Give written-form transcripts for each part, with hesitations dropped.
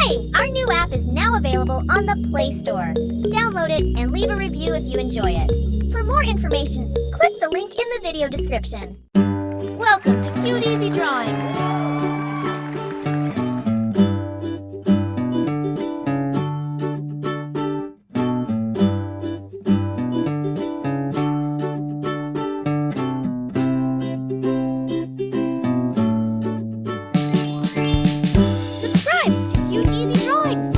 Hey, our new app is now available on the Play Store. Download it and leave a review if you enjoy it. For more information, click the link in the video description. Welcome to Cute Easy Drawings. Subscribe to Cute Easy Drawings.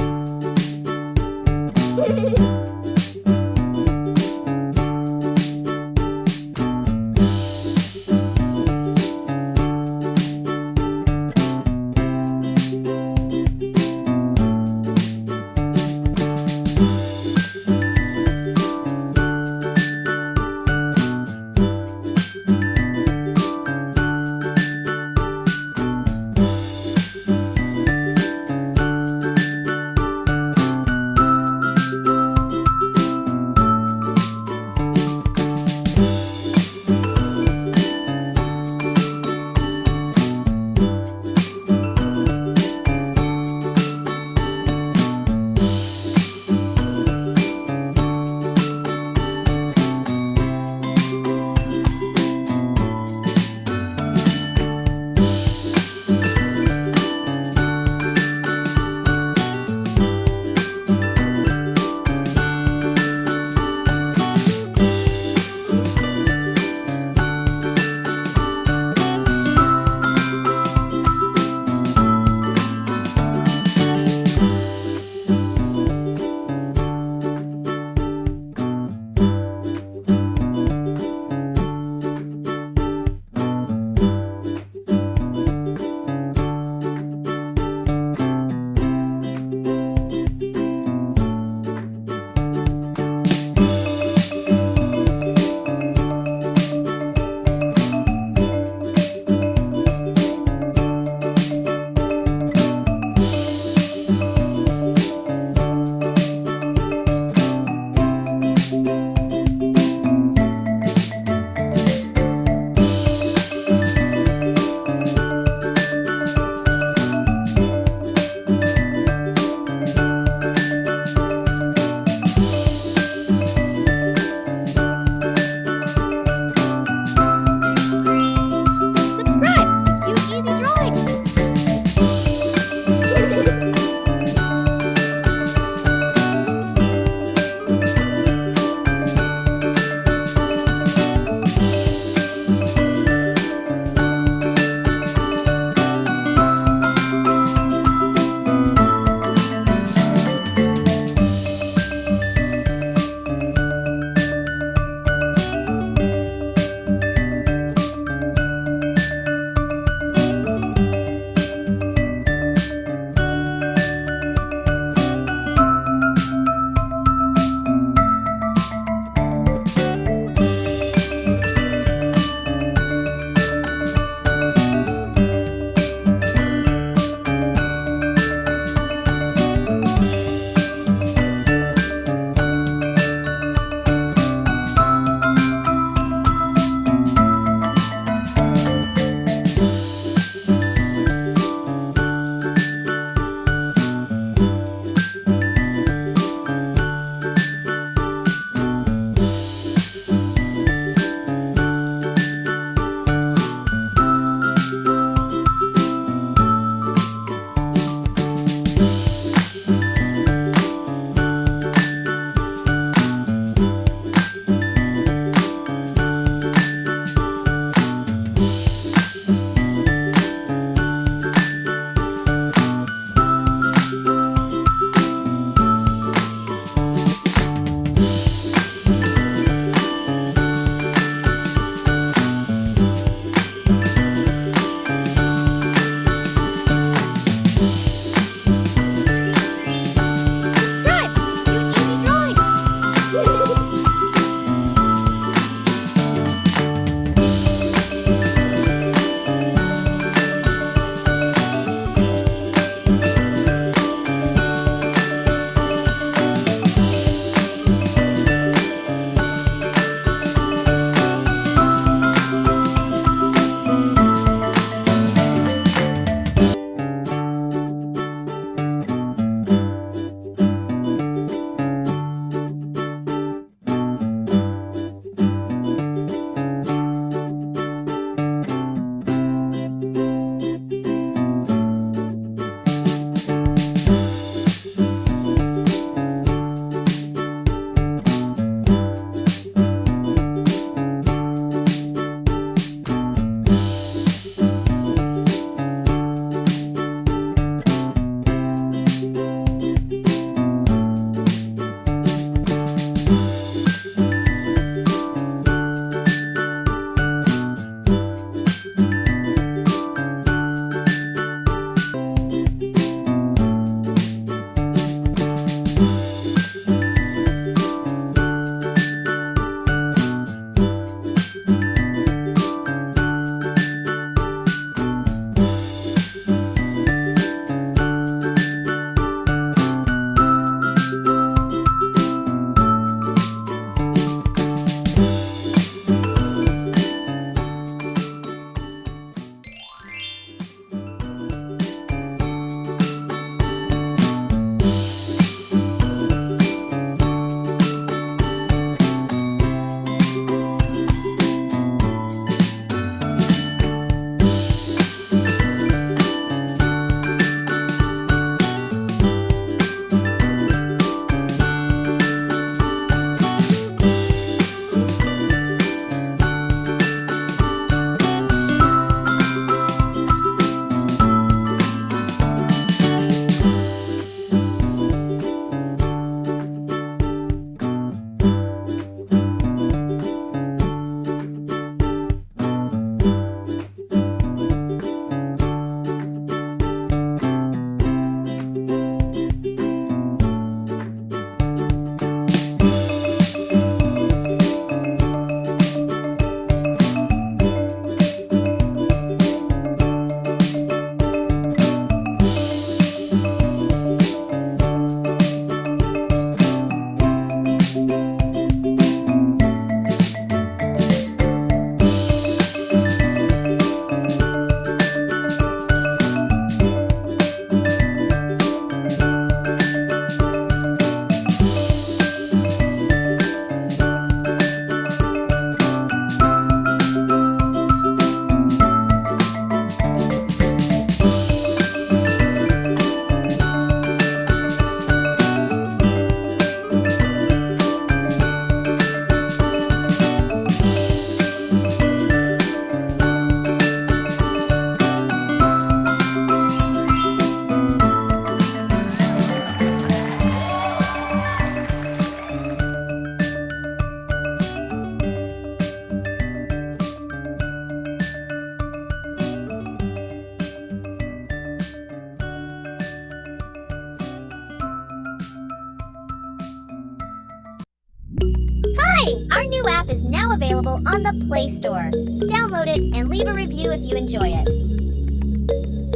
new app is now available on the Play Store. Download it and leave a review if you enjoy it.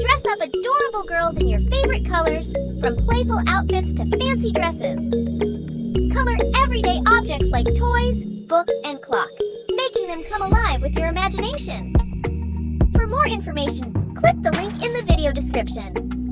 Dress up adorable girls in your favorite colors, from playful outfits to fancy dresses. Color everyday objects like toys, book, and clock, making them come alive with your imagination. For more information, click the link in the video description.